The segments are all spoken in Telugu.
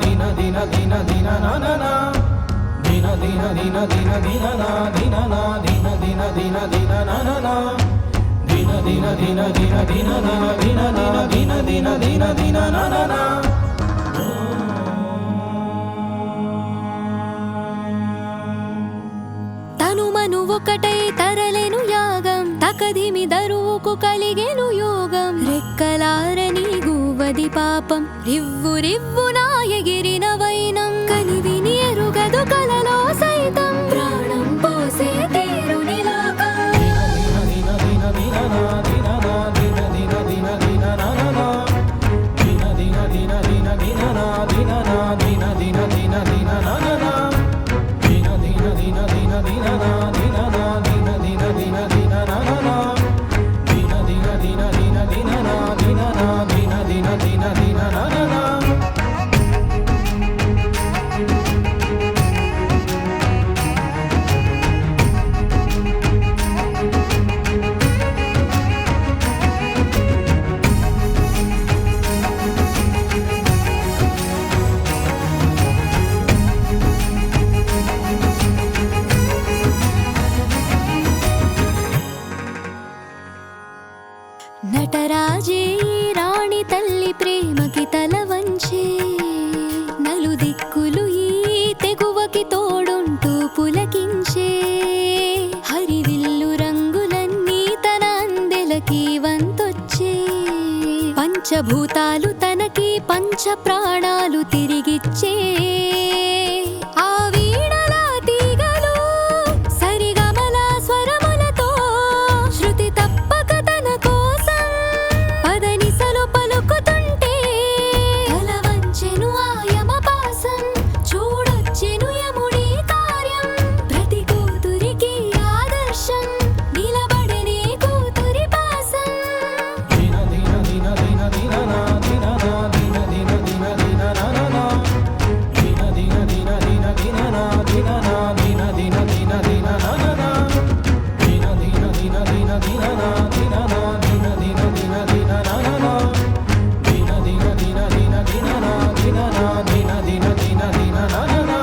దిన దిన దిన దిన నా దిన దిన దిన దిన దిన నా దిన నా దిన దిన దిన దిన నా దిన దిన దిన దిన దిన నా దిన దిన దిన దిన దిన నా తను మను ఒకటై తరలెను యాగం తకదిమి దరువుకు కలిగెను యోగం రెక్కలారని గూవది పాపం రివ్వు రివ్వునా ఎగిరిన వైనం కనివిని ఎరుగదు కలలో సైతం ప్రాణం పోసే తీరుని లోకం దిన దిన దిన దిన నా దిన దిన దిన దిన నా దిన దిన దిన దిన దిన నా దిన నా దిన దిన దిన దిన నా దిన దిన దిన దిన దిన నా దిన నా దిన దిన దిన దిన నా దిన దిన దిన దిన దిన నా దిన నా దిన దిన దిన దిన నా నటరాజే రాణి తల్లి ప్రేమకి తల వంచే నలుదిక్కులు ఈ తెగువకి తోడుంటూ పులకించే హరివిల్లు రంగులన్నీ తన అందెలకి వంతొచ్చే పంచభూతాలు తనకి పంచ ప్రాణాలు తిరిగిచ్చే ఆ వీణల తీగలు సరిగమల స్వరములతో శృతి తప్పక తన కోసం పదనిసలు పలుకుతుంటే తల వంచెను ఆయమ పాసం చూడొచ్చెను యముడి కార్యం ప్రతి కూతురికి ఆదర్శం నిలబడనే కూతురి పాసం దిన దిన దిన దిన దిన నా దిన నా దిన దిన దిన దిన నా దిన దిన దిన దిన దిన నా దిన నా దిన దిన దిన దిన నా దిన దిన దిన దిన దిన నా దిన నా దిన దిన దిన దిన నా దిన దిన దిన దిన దిన నా దిన నా దిన దిన దిన దిన నా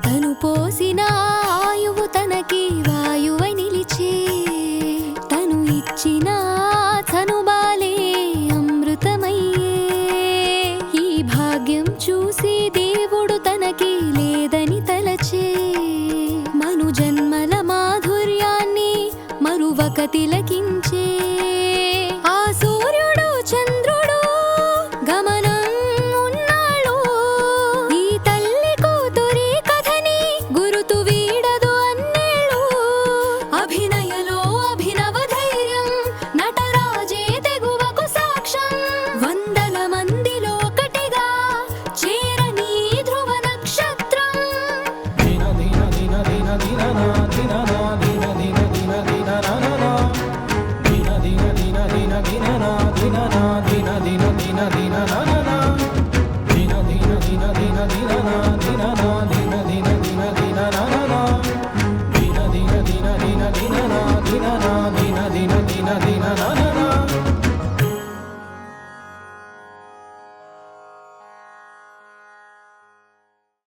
తను పోసిన ఆయువు తనకి వాయువై నిలిచే తను ఇచ్చిన తనుబాలే అమృతమయ్యే ఈ భాగ్యం చూసి దేవుడు తనకి లేదని తలచే మను జన్మల మాధుర్యాన్ని మరువక తిలకించే